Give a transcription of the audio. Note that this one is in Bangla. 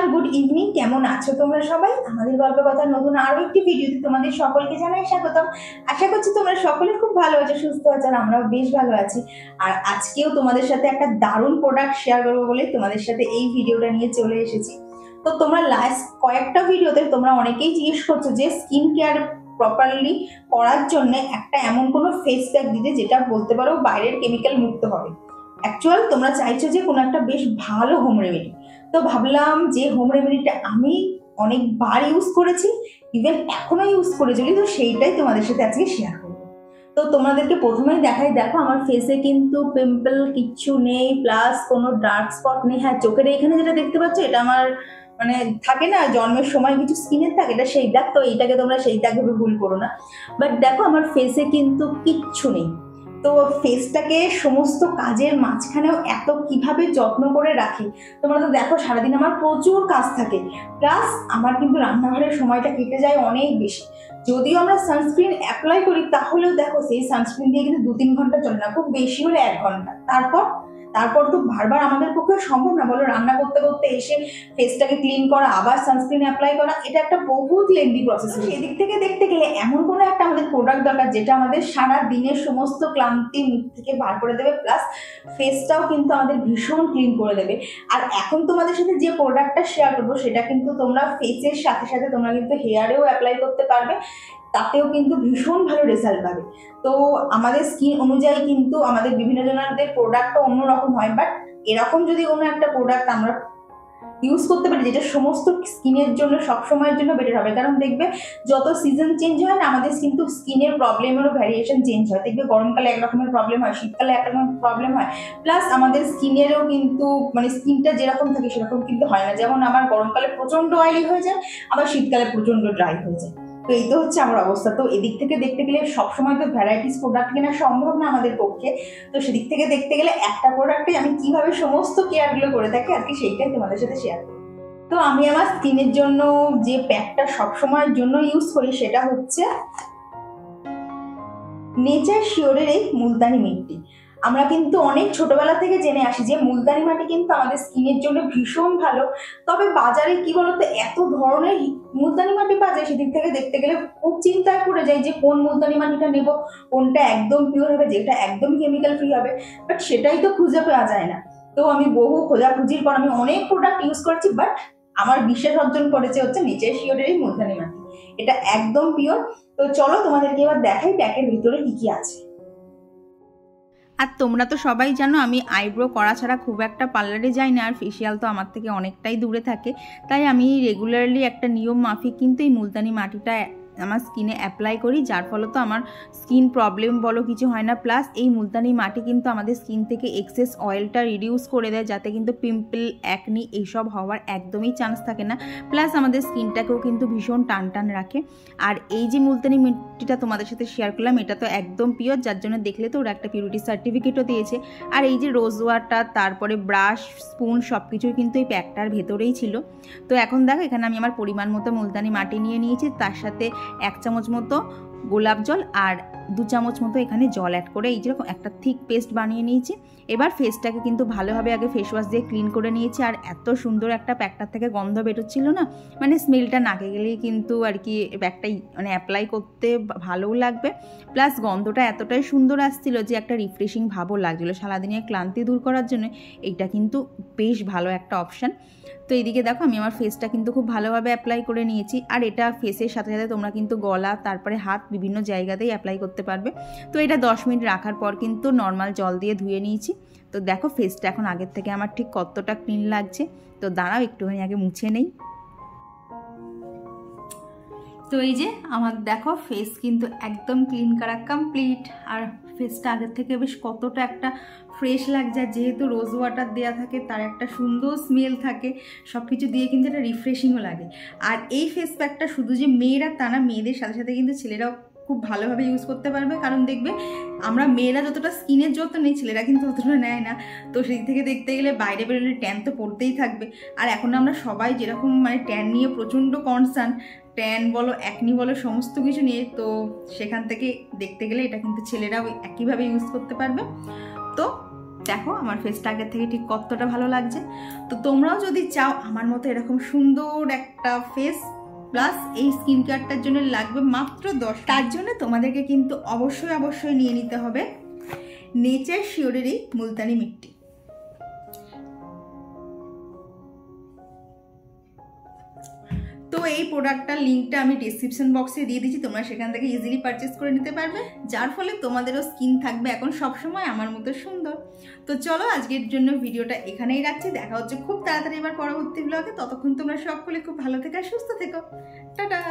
নমস্কার, গুড ইভিনিং। কেমন আছো তোমরা সবাই? আমাদের গল্প কথা নতুন আরো একটি ভিডিওতে তোমাদের সকলকে জানাই স্বাগতম। আশা করছি তোমরা সকলে খুব ভালো আছো, সুস্থ আছো, আর আমরাও বেশ ভালো আছি। আর আজকেও তোমাদের সাথে একটা দারুণ প্রোডাক্ট শেয়ার করবো বলে তোমাদের সাথে এই ভিডিওটা নিয়ে চলে এসেছি। তো তোমরা লাস্ট কয়েকটা ভিডিওতে তোমরা অনেকেই জিজ্ঞেস করছো যে স্কিন কেয়ার প্রপারলি করার জন্য একটা এমন কোনো ফেস প্যাক দিতে যেটা বলতে পারো বাইরের কেমিক্যাল মুক্ত হবে। অ্যাকচুয়াল তোমরা চাইছো যে কোনো একটা বেশ ভালো হোম রেমেডি। তো ভাবলাম যে হোম রেমেডিটা আমি অনেকবার ইউজ করেছি, ইভেন এখনো ইউজ করে চলি, তো সেইটাই তোমাদের সাথে আজকে শেয়ার করবো। তো তোমাদেরকে প্রথমেই দেখাই, দেখো আমার ফেসে কিন্তু পিম্পল কিচ্ছু নেই, প্লাস কোনো ডার্ক স্পট নেই। হ্যাঁ, চোখের এখানে যেটা দেখতে পাচ্ছ এটা আমার মানে থাকে না জন্মের সময় কিছু স্কিনের থাকে, এটা সেই দাগ, তো এইটাকে তোমরা সেই দাগ ভেবে ভুল করো না। বাট দেখো আমার ফেসে কিন্তু কিচ্ছু নেই। তো ফেসটাকে সমস্ত কাজের মাঝখানেও এত কিভাবে যত্ন করে রাখি। তোমরা তো দেখো সারাদিন আমার প্রচুর কাজ থাকে, প্লাস আমার কিন্তু রান্নাঘরের সময়টা কেটে যায় অনেক বেশি। যদিও আমরা সানস্ক্রিন অ্যাপ্লাই করি তাহলেও দেখো সেই সানস্ক্রিন দিয়ে কিন্তু 2-3 ঘন্টা চলে না, খুব বেশি হলে 1 ঘন্টা। তারপর তো বারবার আমাদের পক্ষে সম্ভব না, বলো, রান্না করতে করতে এসে ফেসটাকে ক্লিন করা, আবার সানস্ক্রিন অ্যাপ্লাই করা, এটা একটা বহুত লেন্দি প্রসেস। সেদিক থেকে দেখতে গেলে এমন কোনো একটা আমাদের প্রোডাক্ট দরকার যেটা আমাদের সারা দিনের সমস্ত ক্লান্তি মুখ থেকে বার করে দেবে, প্লাস ফেসটাও কিন্তু আমাদের ভীষণ ক্লিন করে দেবে। আর এখন তোমাদের সাথে যে প্রোডাক্টটা শেয়ার করবো সেটা কিন্তু তোমরা ফেসের সাথে সাথে তোমরা কিন্তু হেয়ারেও অ্যাপ্লাই করতে পারবে, তাতেও কিন্তু ভীষণ ভালো রেজাল্ট পাবে। তো আমাদের স্কিন অনুযায়ী কিন্তু আমাদের বিভিন্ন জনের প্রোডাক্টটা অন্যরকম হয়, বাট এরকম যদি কোনো একটা প্রোডাক্ট আমরা ইউজ করতে পারি যেটা সমস্ত স্কিনের জন্য সবসময়ের জন্য বেটার হবে। কারণ দেখবে যত সিজন চেঞ্জ হয় না আমাদের কিন্তু স্কিনের প্রবলেমেরও ভ্যারিয়েশন চেঞ্জ হয়। দেখবে গরমকালে এক রকমের প্রবলেম হয়, শীতকালে এক রকমের প্রবলেম হয়, প্লাস আমাদের স্কিনেরও কিন্তু মানে স্কিনটা যেরকম থাকে সেরকম কিন্তু হয় না। যেমন আমার গরমকালে প্রচন্ড অয়েলি হয়ে যায়, আবার শীতকালে প্রচন্ড ড্রাই হয়ে যায়। তো এই তো হচ্ছে আমার অবস্থা। তো এদিক থেকে দেখতে গেলে সবসময় তো ভ্যারাইটিস প্রোডাক্ট কেনা সম্ভব না আমাদের পক্ষে। তো সেদিক থেকে দেখতে গেলে একটা প্রোডাক্টে আমি কিভাবে সমস্ত কেয়ারগুলো করে থাকি আজকে সেইটাই তোমাদের সাথে শেয়ার করি। তো আমি আমার স্কিনের জন্য যে প্যাকটা সবসময়ের জন্য ইউজ করি সেটা হচ্ছে নেচার শিওরের এই মুলতানি মিট্টি। আমরা কিন্তু অনেক ছোটবেলা থেকে জেনে আসি যে মুলতানি মাটি কিন্তু আমাদের স্কিনের জন্য ভীষণ ভালো। তবে বাজারে কি বলতো এত ধরনের মুলতানি মাটি পাওয়া যায়, সেদিক থেকে দেখতে গেলে খুব চিন্তায় পড়ে যায় যে কোন মুলতানি মাটিটা নেব, কোনটা একদম পিওর হবে, যেটা একদম কেমিক্যাল ফ্রি হবে। বাট সেটাই তো খুঁজে পাওয়া যায় না। তো আমি বহু খোঁজাখুঁজির পর আমি অনেক প্রোডাক্ট ইউজ করেছি, বাট আমার বিশ্বাস অর্জন করেছে হচ্ছে নেচার শিওরের এই মুলতানি মাটি, এটা একদম পিওর। তো চলো তোমাদেরকে এবার দেখাই প্যাকের ভিতরে কি কি আছে। আর তোমরা তো সবাই জানো আমি আইব্রো করা ছাড়া খুব একটা পার্লারে যাই না, আর ফেসিয়াল তো আমার থেকে অনেকটাই দূরে থাকে। তাই আমি রেগুলারলি একটা নিয়ম মাফিক কিন্তু এই মুলতানি মাটিটা আমার স্কিনে অ্যাপ্লাই করি, যার ফলে তো আমার স্কিন প্রবলেম বলো কিছু হয় না। প্লাস এই মুলতানি মাটি কিন্তু আমাদের স্কিন থেকে এক্সেস অয়েলটা রিডিউস করে দেয়, যাতে কিন্তু পিম্পল, অ্যাকনি এইসব হওয়ার একদমই চান্স থাকে না। প্লাস আমাদের স্কিনটাকেও কিন্তু ভীষণ টান টান রাখে। আর এই যে মুলতানি মাটিটা তোমাদের সাথে শেয়ার করলাম এটা তো একদম পিওর, যার জন্য দেখলে তো ওরা একটা পিউরিটি সার্টিফিকেটও দিয়েছে। আর এই যে রোজ ওয়াটার, তারপরে ব্রাশ, স্পুন সব কিছুই কিন্তু এই প্যাকটার ভেতরেই ছিল। তো এখন দেখো এখানে আমি আমার পরিমাণ মতো মুলতানি মাটি নিয়ে নিয়েছি, তার সাথে 1 চামচ মতো গোলাপ জল আর 2 চামচ মতো এখানে জল অ্যাড করে এই যেরকম একটা থিক পেস্ট বানিয়ে নিয়েছি। এবার ফেসটাকে কিন্তু ভালোভাবে আগে ফেস ওয়াশ দিয়ে ক্লিন করে নিয়েছি। আর এত সুন্দর একটা প্যাকটার থেকে গন্ধ বেরোচ্ছিল না, মানে স্মেলটা নাকে গেলেই কিন্তু আর কি প্যাকটাই মানে অ্যাপ্লাই করতে ভালোও লাগবে। প্লাস গন্ধটা এতটাই সুন্দর আসছিল যে একটা রিফ্রেশিং ভাবও লাগছিলো। সারাদিনের ক্লান্তি দূর করার জন্য এইটা কিন্তু বেশ ভালো একটা অপশান। তো এইদিকে দেখো আমি আমার ফেসটা কিন্তু খুব ভালোভাবে অ্যাপ্লাই করে নিয়েছি। আর এটা ফেসের সাথে সাথে তোমরা কিন্তু গলা, তারপরে হাত, বিভিন্ন জায়গাতেই অ্যাপ্লাই করতে পারবে। তো এটা 10 মিনিট রাখার পর কিন্তু নর্মাল জল দিয়ে ধুয়ে নিয়েছি। তো দেখো ফেসটা এখন আগের থেকে আমার ঠিক কতটা ক্লিন লাগছে। তো দাঁড়াও একটুখানি আগে মুছে নেই। তো এই যে আমার দেখো ফেস কিন্তু একদম ক্লিন করা কমপ্লিট। আর ফেসটা আগের থেকে বেশ কতটা একটা ফ্রেশ লাগছে, যেহেতু রোজ ওয়াটার দেওয়া থাকে তার একটা সুন্দর স্মেল থাকে, সব কিছু দিয়ে কিন্তু একটা রিফ্রেশিংও লাগে। আর এই ফেস প্যাকটা শুধু যে মেয়েরা তা না, মেয়েদের সাথে সাথে কিন্তু ছেলেরাও খুব ভালোভাবে ইউজ করতে পারবে। কারণ দেখবে আমরা মেয়েরা যতটা স্কিনের যত্ন নেই ছেলেরা কিন্তু অতটা নেয় না। তো সেই থেকে দেখতে গেলে বাইরে বেরোলে ট্যান তো পড়তেই থাকবে। আর এখন আমরা সবাই যেরকম মানে ট্যান নিয়ে প্রচণ্ড কনসার্ন, ট্যান বলো, অ্যাকনি বলো, সমস্ত কিছু নিয়ে, তো সেখান থেকে দেখতে গেলে এটা কিন্তু ছেলেরাও একইভাবে ইউজ করতে পারবে। তো দেখো আমার ফেসটা আগের থেকে ঠিক কতটা ভালো লাগছে। তো তোমরাও যদি চাও আমার মতো এরকম সুন্দর একটা ফেস প্লাস এই স্কিন কেয়ারটার জন্য লাগবে মাত্র 10। তার জন্য তোমাদেরকে কিন্তু অবশ্যই নিয়ে নিতে হবে নেচার শিওরেরই মুলতানি মিট্টি। তো এই প্রোডাক্টটার লিঙ্কটা আমি ডিসক্রিপশন বক্সে দিয়ে দিচ্ছি, তোমরা সেখান থেকে ইজিলি পারচেস করে নিতে পারবে, যার ফলে তোমাদেরও স্কিন থাকবে এখন সবসময় আমার মতো সুন্দর। তো চলো আজকের জন্য ভিডিওটা এখানেই রাখছি, দেখা হচ্ছে খুব তাড়াতাড়ি এবার পরবর্তী ব্লগে। ততক্ষণ তোমরা সকলে খুব ভালো থেকো, সুস্থ থেকো, টাটা।